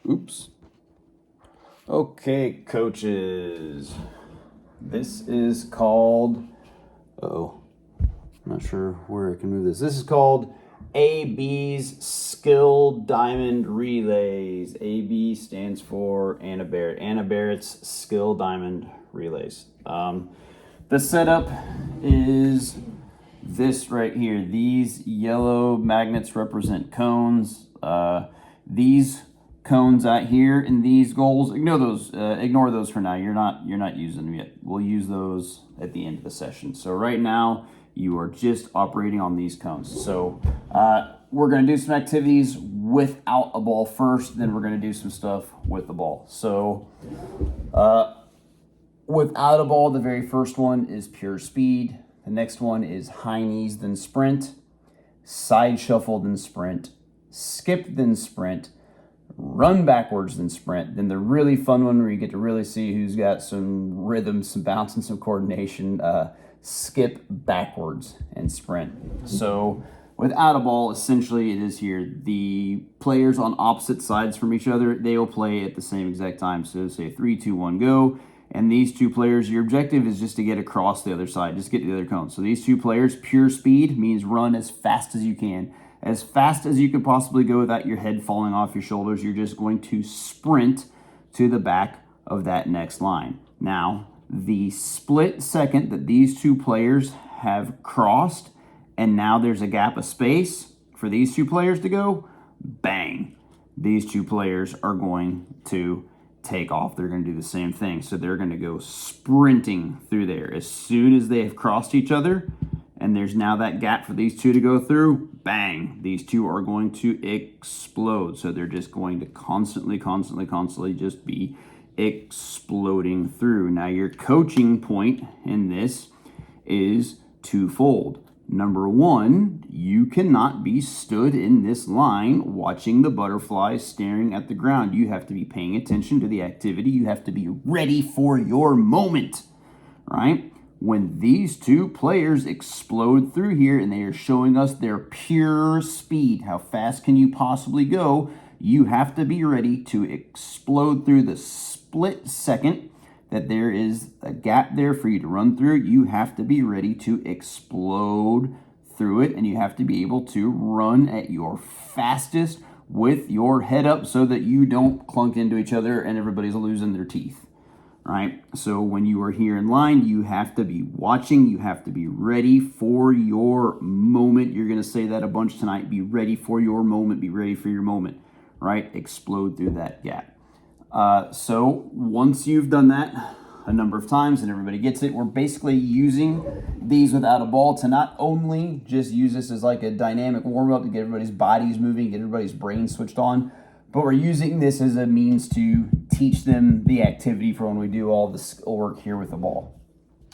Oops. Okay, coaches. This is called, I'm not sure where I can move this. This is called AB's Skill Diamond Relays. AB stands for Anna Barrett. Anna Barrett's Skill Diamond Relays. The setup is this right here. These yellow magnets represent cones. These cones out here and these goals, ignore those for now. You're not using them yet. We'll use those at the end of the session. So right now you are just operating on these cones. So we're going to do some activities without a ball first, then we're going to do some stuff with the ball. So without a ball, the very first one is pure speed. The next one is high knees then sprint, side shuffle then sprint, skip then sprint, run backwards then sprint. Then the really fun one where you get to really see who's got some rhythm, some bounce, and some coordination, skip backwards and sprint. So without a ball, essentially it is here. The players on opposite sides from each other, they will play at the same exact time. So say 3, 2, 1, go. And these two players, your objective is just to get across the other side, just get to the other cone. So these two players, pure speed means run as fast as you can. As fast as you could possibly go without your head falling off your shoulders. You're just going to sprint to the back of that next line. Now, the split second that these two players have crossed, and now there's a gap of space for these two players to go, bang. These two players are going to take off. They're going to do the same thing. So they're going to go sprinting through there. As soon as they have crossed each other, and there's now that gap for these two to go through, bang, these two are going to explode. So they're just going to constantly just be exploding through. Now your coaching point in this is twofold. Number one, you cannot be stood in this line watching the butterflies staring at the ground. You have to be paying attention to the activity. You have to be ready for your moment, right? When these two players explode through here and they are showing us their pure speed, how fast can you possibly go, you have to be ready to explode through the split second that there is a gap there for you to run through. You have to be ready to explode through it, and you have to be able to run at your fastest with your head up so that you don't clunk into each other and everybody's losing their teeth. Right? So when you are here in line, you have to be watching. You have to be ready for your moment. You're going to say that a bunch tonight. Be ready for your moment. Be ready for your moment. Right? Explode through that gap. So once you've done that a number of times and everybody gets it, we're basically using these without a ball to not only just use this as like a dynamic warm-up to get everybody's bodies moving, get everybody's brains switched on, but we're using this as a means to teach them the activity for when we do all the skill work here with the ball.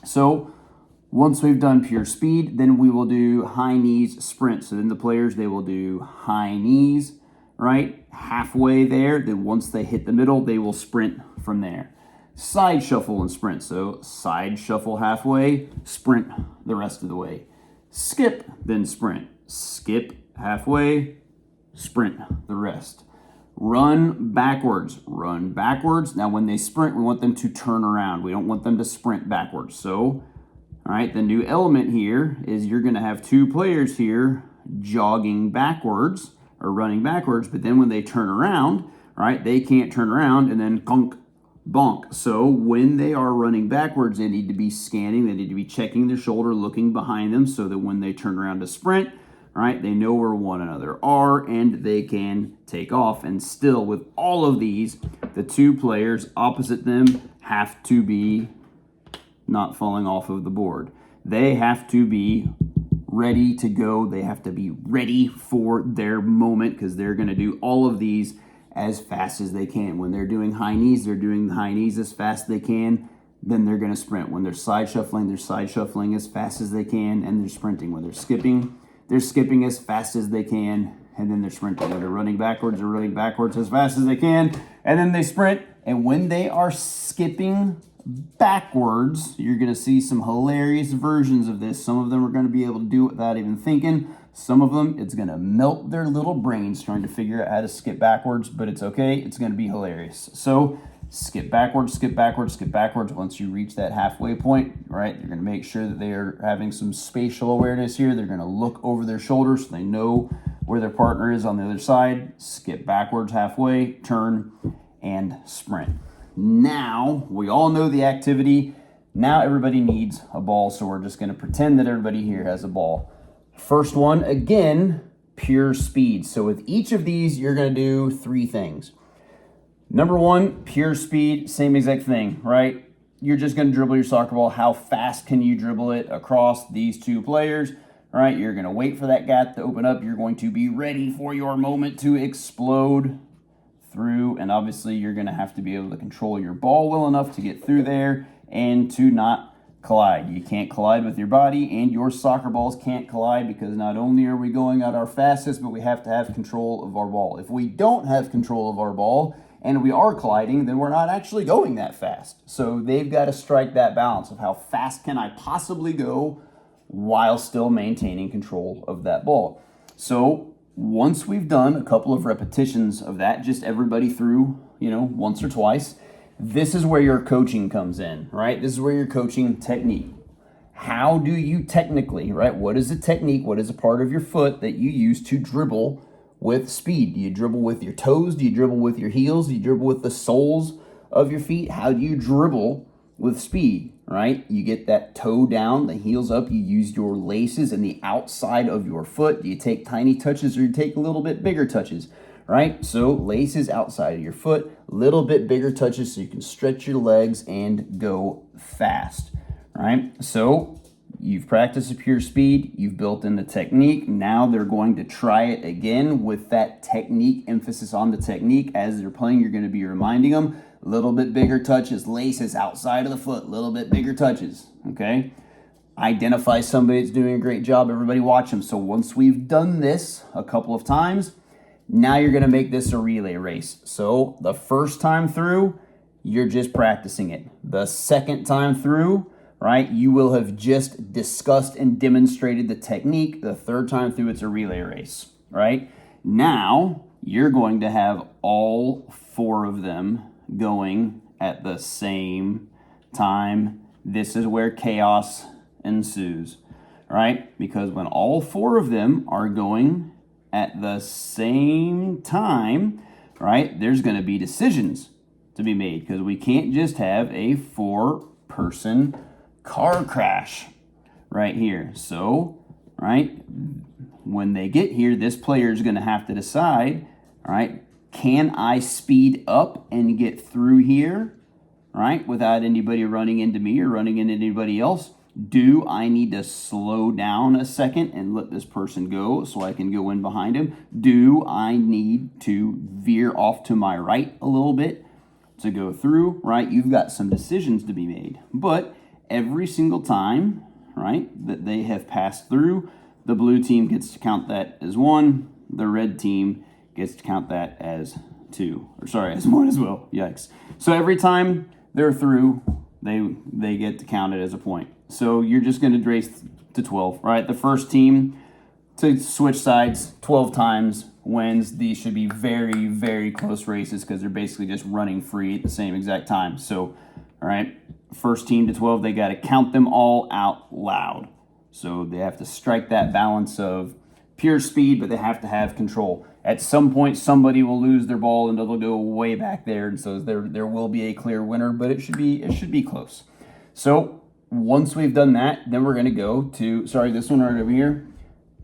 So once we've done pure speed, then we will do high knees sprint. So then the players, they will do high knees, right? Halfway there. Then once they hit the middle, they will sprint from there. Side shuffle and sprint. So side shuffle halfway, sprint the rest of the way. Skip, then sprint. Skip halfway, sprint the rest. Run backwards. Now when they sprint, we want them to turn around. We don't want them to sprint backwards. So, all right, the new element here is you're going to have two players here jogging backwards or running backwards, but then when they turn around, right, they can't turn around and then conk, bonk. So when they are running backwards, they need to be scanning, they need to be checking their shoulder, looking behind them so that when they turn around to sprint, right, they know where one another are and they can take off. And still, with all of these, the two players opposite them have to be not falling off of the board. They have to be ready to go. They have to be ready for their moment because they're going to do all of these as fast as they can. When they're doing high knees, they're doing the high knees as fast as they can. Then they're going to sprint. When they're side shuffling as fast as they can, and they're sprinting. When they're skipping as fast as they can, and then they're sprinting. When they're running backwards, as fast as they can, and then they sprint. And when they are skipping backwards, you're going to see some hilarious versions of this. Some of them are going to be able to do it without even thinking. Some of them, it's going to melt their little brains trying to figure out how to skip backwards, but it's okay. It's going to be hilarious. So skip backwards, skip backwards, skip backwards. Once you reach that halfway point, right, you're going to make sure that they are having some spatial awareness here. They're going to look over their shoulders so they know where their partner is on the other side. Skip backwards halfway, turn, and sprint. Now, we all know the activity. Now everybody needs a ball, so we're just going to pretend that everybody here has a ball. First one, again, pure speed. So with each of these, you're going to do 3 things. Number 1, pure speed, same exact thing, right? You're just going to dribble your soccer ball. How fast can you dribble it across these 2 players? All right, you're going to wait for that gap to open up. You're going to be ready for your moment to explode through, and obviously you're going to have to be able to control your ball well enough to get through there and to not collide. You can't collide with your body, and your soccer balls can't collide, because not only are we going at our fastest, but we have to have control of our ball. If we don't have control of our ball and we are colliding, then we're not actually going that fast. So they've got to strike that balance of how fast can I possibly go while still maintaining control of that ball. So once we've done a couple of repetitions of that, just everybody through, once or twice, this is where your coaching comes in, right? This is where your coaching technique. How do you technically, right? What is a technique? What is a part of your foot that you use to dribble with speed? Do you dribble with your toes? Do you dribble with your heels? Do you dribble with the soles of your feet? How do you dribble with speed, right? You get that toe down, the heels up. You use your laces and the outside of your foot. Do you take tiny touches, or you take a little bit bigger touches? Right? So laces outside of your foot, little bit bigger touches so you can stretch your legs and go fast, right? So you've practiced a pure speed, you've built in the technique. Now they're going to try it again with that technique, emphasis on the technique. As they're playing, you're going to be reminding them, a little bit bigger touches, laces outside of the foot, a little bit bigger touches, okay? Identify somebody that's doing a great job. Everybody watch them. So once we've done this a couple of times, now you're going to make this a relay race. So the first time through, you're just practicing it. The second time through, right, you will have just discussed and demonstrated the technique. The third time through, it's a relay race, right? Now you're going to have all 4 of them going at the same time. This is where chaos ensues, right? Because when all 4 of them are going at the same time, right, there's going to be decisions to be made, because we can't just have a 4-person car crash right here. So, right, when they get here, this player is going to have to decide, right, can I speed up and get through here, right, without anybody running into me or running into anybody else? Do I need to slow down a second and let this person go so I can go in behind him? Do I need to veer off to my right a little bit to go through, right? You've got some decisions to be made. But every single time, right, that they have passed through, the blue team gets to count that as 1. The red team gets to count that as 2. Or sorry, as 1 as well. Yikes. So every time they're through, they get to count it as a point. So you're just going to race to 12, right? The first team to switch sides 12 times wins. These should be very, very close races, because they're basically just running free at the same exact time. So, all right, first team to 12, they got to count them all out loud. So they have to strike that balance of pure speed, but they have to have control. At some point, somebody will lose their ball and it'll go way back there, and so there will be a clear winner, but it should be close. So once we've done that, then we're going to go to, this one right over here,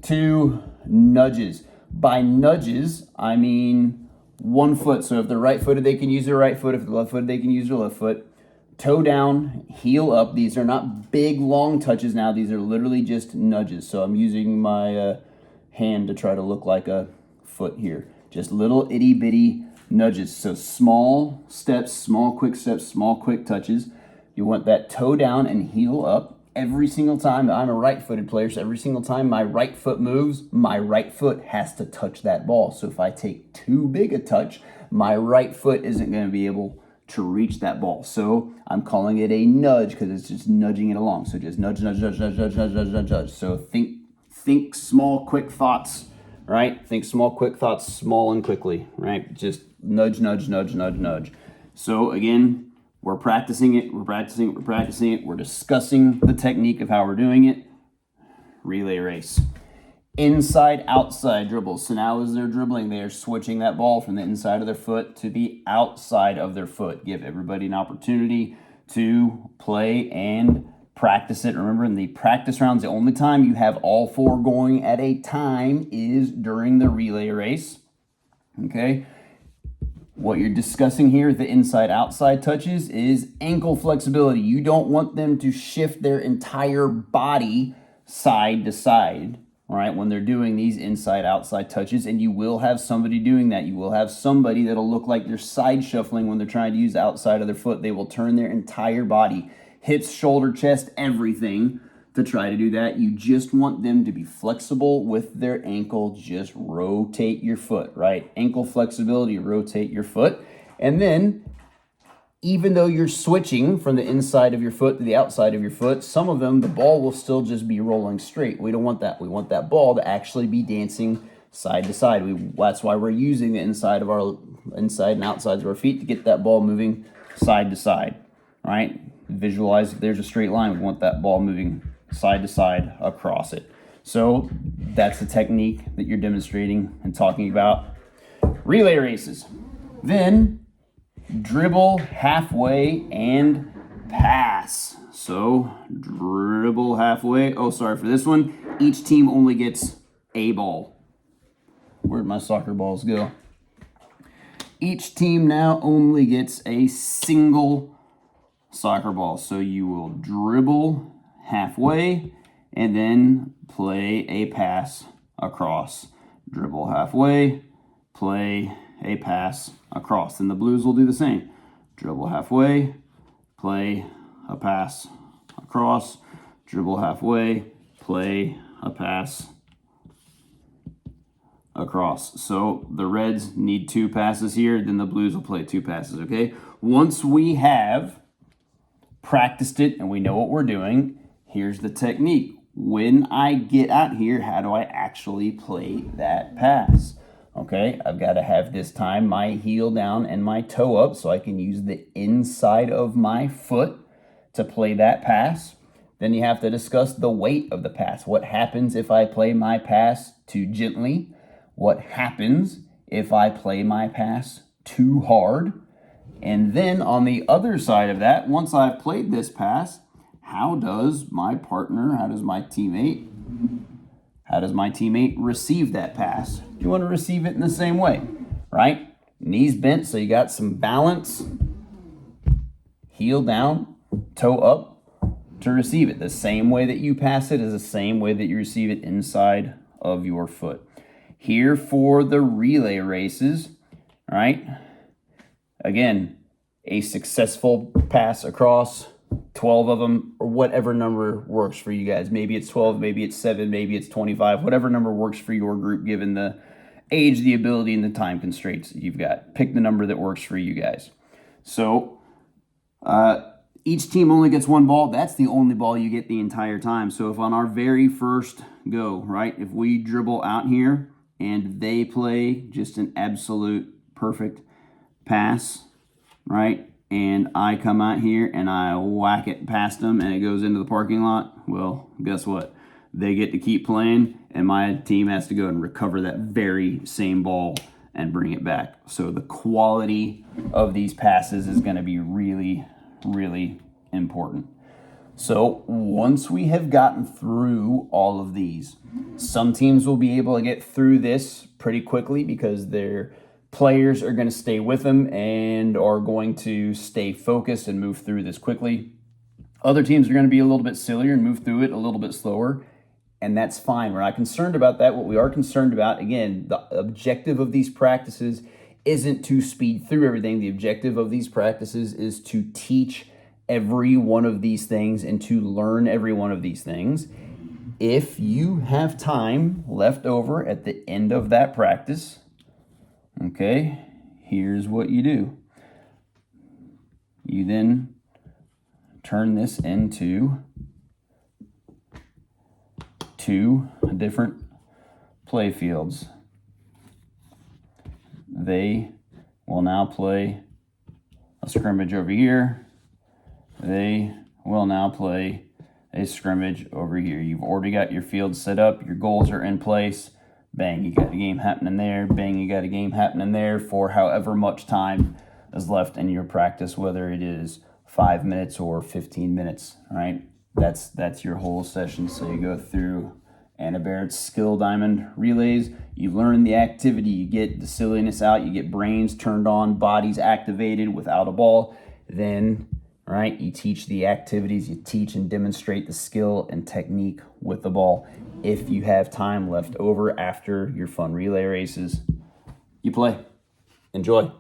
to nudges. By nudges, I mean 1 foot. So if they're right-footed, they can use their right foot. If they're left-footed, they can use their left foot. Toe down, heel up. These are not big, long touches now. These are literally just nudges. So I'm using my hand to try to look like a foot here. Just little itty-bitty nudges. So small steps, small quick steps, small quick touches. You want that toe down and heel up every single time. I'm a right-footed player, so every single time my right foot moves, my right foot has to touch that ball. So if I take too big a touch, my right foot isn't going to be able to reach that ball. So I'm calling it a nudge, because it's just nudging it along. So just nudge, nudge, nudge, nudge, nudge, nudge, nudge, nudge. So think think small, quick thoughts, right? Think small, quick thoughts, small and quickly, right? Just nudge, nudge, nudge, nudge, nudge. So again, we're practicing it, we're practicing it, we're practicing it. We're discussing the technique of how we're doing it. Relay race. Inside, outside dribbles. So now as they're dribbling, they are switching that ball from the inside of their foot to the outside of their foot. Give everybody an opportunity to play and practice it. Remember, in the practice rounds, the only time you have all four going at a time is during the relay race. Okay? What you're discussing here, the inside-outside touches, is ankle flexibility. You don't want them to shift their entire body side to side, all right, when they're doing these inside-outside touches, and you will have somebody doing that. You will have somebody that'll look like they're side shuffling when they're trying to use the outside of their foot. They will turn their entire body, hips, shoulder, chest, everything, to try to do that. You just want them to be flexible with their ankle. Just rotate your foot, right? Ankle flexibility, rotate your foot. And then, even though you're switching from the inside of your foot to the outside of your foot, some of them, the ball will still just be rolling straight. We don't want that. We want that ball to actually be dancing side to side. That's why we're using the inside and outsides of our feet to get that ball moving side to side, right? Visualize if there's a straight line, we want that ball moving side to side across it. So that's the technique that you're demonstrating and talking about. Relay races. Then dribble halfway and pass. So dribble halfway. Oh, sorry for this one. Each team only gets a ball. Where'd my soccer balls go? Each team now only gets a single soccer ball. So you will dribble halfway and then play a pass across. Dribble halfway, play a pass across. And the Blues will do the same. Dribble halfway, play a pass across. Dribble halfway, play a pass across. So the Reds need 2 passes here, then the Blues will play 2 passes, okay? Once we have practiced it and we know what we're doing, here's the technique. When I get out here, how do I actually play that pass? Okay, I've got to have this time my heel down and my toe up so I can use the inside of my foot to play that pass. Then you have to discuss the weight of the pass. What happens if I play my pass too gently? What happens if I play my pass too hard? And then on the other side of that, once I've played this pass, how does my teammate receive that pass? You want to receive it in the same way, right? Knees bent so you got some balance. Heel down, toe up to receive it. The same way that you pass it is the same way that you receive it inside of your foot. Here for the relay races, right? Again, a successful pass across, 12 of them, or whatever number works for you guys. Maybe it's 12, maybe it's 7, maybe it's 25, whatever number works for your group given the age, the ability, and the time constraints that you've got. Pick the number that works for you guys. So each team only gets 1 ball. That's the only ball you get the entire time. So if on our very first go, right, if we dribble out here and they play just an absolute perfect pass, right, and I come out here and I whack it past them and it goes into the parking lot, well, guess what? They get to keep playing and my team has to go and recover that very same ball and bring it back. So the quality of these passes is going to be really, really important. So once we have gotten through all of these, some teams will be able to get through this pretty quickly because their players are going to stay with them and are going to stay focused and move through this quickly. Other teams are going to be a little bit sillier and move through it a little bit slower, and that's fine. We're not concerned about that. What we are concerned about, again, the objective of these practices isn't to speed through everything. The objective of these practices is to teach every one of these things and to learn every one of these things. If you have time left over at the end of that practice, okay, here's what you do. You then turn this into two different play fields. They will now play a scrimmage over here. They will now play a scrimmage over here. You've already got your field set up. Your goals are in place. Bang, you got a game happening there. Bang, you got a game happening there for however much time is left in your practice, whether it is 5 minutes or 15 minutes, right? That's your whole session. So you go through Anna Barrett's skill diamond relays. You learn the activity. You get the silliness out. You get brains turned on, bodies activated without a ball. Then, right, you teach the activities. You teach and demonstrate the skill and technique with the ball. If you have time left over after your fun relay races, you play. Enjoy.